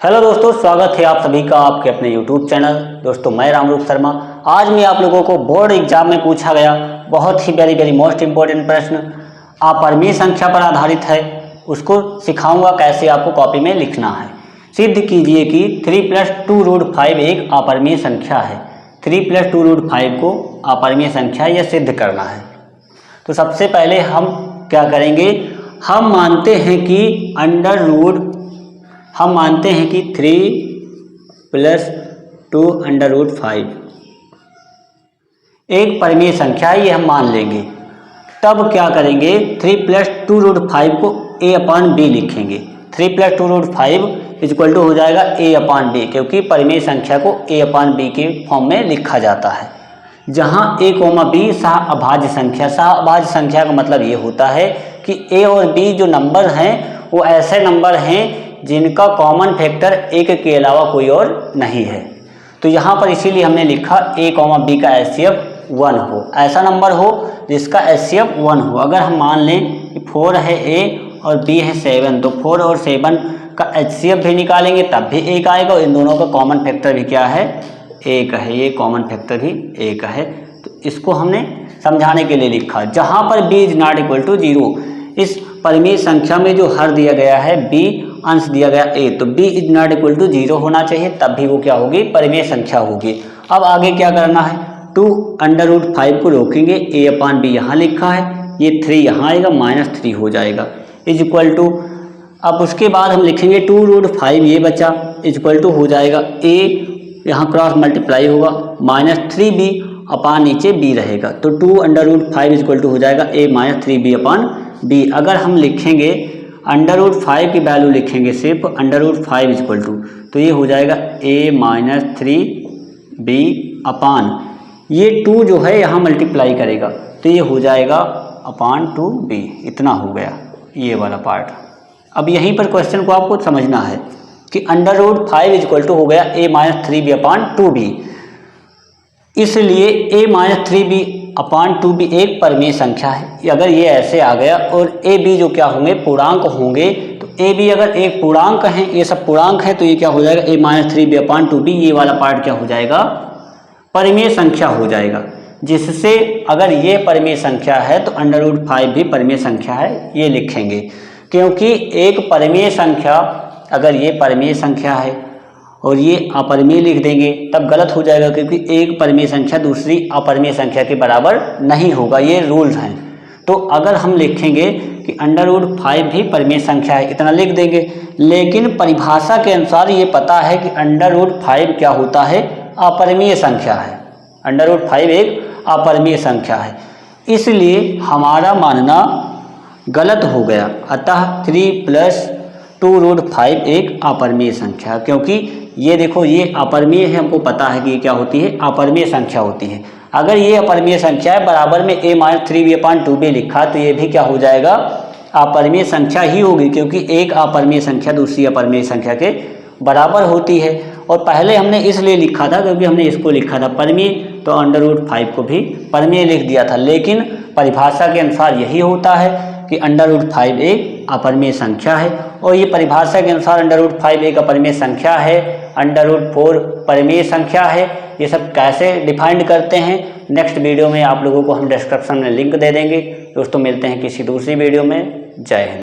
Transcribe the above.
Hello दोस्तों, स्वागत है आप सभी का आपके अपने YouTube चैनल। दोस्तों मैं रामरूप शर्मा। आज मैं आप लोगों को बोर्ड एग्जाम में पूछा गया बहुत ही वेरी मोस्ट इम्पोर्टेंट प्रश्न अपरिमेय संख्या पर आधारित है। उसको सिखाऊंगा कैसे आपको कॉपी में लिखना है। सिद्ध कीजिए कि 3 + 2√5 एक अपरिमेय संख्या है। 3 + 2√5 को अपरिमेय संख्या यह सिद्ध करना है। तो सबसे पहले हम क्या करेंगे, हम मानते हैं कि 3 + 2√5 एक परिमेय संख्या है, ये हम मान लेंगे। तब क्या करेंगे, 3 + 2√5 को a/b लिखेंगे। 3 + 2√5 = हो जाएगा a/b, क्योंकि परिमेय संख्या को a/b के फॉर्म में लिखा जाता है। जहाँ a, b सहअभाज्य संख्या का मतलब ये होता है कि a और b जो नंबर हैं वो ऐसे नंबर हैं जिनका कॉमन फैक्टर 1 के अलावा कोई और नहीं है। तो यहाँ पर इसीलिए हमने लिखा a, b का HCF 1 हो, ऐसा नंबर हो जिसका HCF 1 हो। अगर हम मान लें कि 4 है a और b है 7, तो 4 और 7 का HCF भी निकालेंगे तब भी 1 आएगा, और इन दोनों का कॉमन फैक्टर भी क्या है, 1 है। ये कॉमन फैक्टर भी 1 है। तो इसको हमने समझाने के लिए लिखा। जहाँ पर b ≠ 0, इस परिमेय संख्या में जो हर दिया गया है b, अंश दिया गया a, तो b ≠ 0 होना चाहिए, तब भी वो क्या होगी, परिमेय संख्या होगी। अब आगे क्या करना है, 2√5 को रोकेंगे, a/b यहाँ लिखा है, ये 3 यहाँ आएगा, -3 हो जाएगा, = अब उसके बाद हम लिखेंगे 2√5 ये बचा, = हो जाएगा a, यहाँ क्रॉस मल्टीप्लाई होगा, -3b अपान नीचे b रहेगा। तो 2√5 = हो जाएगा a - 3b/b। अगर हम लिखेंगे √5 की वैल्यू लिखेंगे सिर्फ √5 तो ये हो जाएगा a - 3b अपान ये 2 जो है यहाँ मल्टीप्लाई करेगा, तो ये हो जाएगा अपान 2b। इतना हो गया ये वाला पार्ट। अब यहीं पर क्वेश्चन को आपको समझना है कि √5 हो गया a - 3b/2b, इसलिए a - 3b/2b एक परिमेय संख्या है। अगर ये ऐसे आ गया और a b जो क्या होंगे, पूर्णांक होंगे, तो a b अगर एक पूर्णांक है, ये सब पूर्णांक है, तो ये क्या हो जाएगा, a - 3b/2b, ये वाला पार्ट क्या हो जाएगा, परिमेय संख्या हो जाएगा। जिससे अगर ये परिमेय संख्या है तो √5 भी परिमेय संख्या है, ये लिखेंगे। क्योंकि एक परिमेय संख्या, अगर ये परिमेय संख्या है और ये अपरिमेय लिख देंगे तब गलत हो जाएगा, क्योंकि एक परिमेय संख्या दूसरी अपरिमेय संख्या के बराबर नहीं होगा, ये रूल्स हैं। तो अगर हम लिखेंगे कि √5 भी परिमेय संख्या है, इतना लिख देंगे। लेकिन परिभाषा के अनुसार ये पता है कि √5 क्या होता है, अपरिमेय संख्या है। √5 एक अपरिमेय संख्या है, इसलिए हमारा मानना गलत हो गया। अतः 3 + 2√5 एक अपरिमेय संख्या, क्योंकि ये देखो ये अपरिमेय है, हमको पता है कि ये क्या होती है, अपरिमेय संख्या होती है। अगर ये अपरिमेय संख्या है, बराबर में a - 3b/2b लिखा, तो ये भी क्या हो जाएगा, अपरिमेय संख्या ही होगी, क्योंकि एक अपरिमेय संख्या दूसरी अपरिमेय संख्या के बराबर होती है। और पहले हमने इसलिए लिखा था क्योंकि हमने इसको लिखा था परिमेय, तो √5 को भी परिमेय लिख दिया था। लेकिन परिभाषा के अनुसार यही होता है कि √5 एक अपरिमेय संख्या है, और ये परिभाषा के अनुसार √5 एक अपरिमेय संख्या है, √4 परिमेय संख्या है। ये सब कैसे डिफाइंड करते हैं, नेक्स्ट वीडियो में आप लोगों को हम डिस्क्रिप्शन में लिंक दे देंगे। दोस्तों मिलते हैं किसी दूसरी वीडियो में। जय हिंद।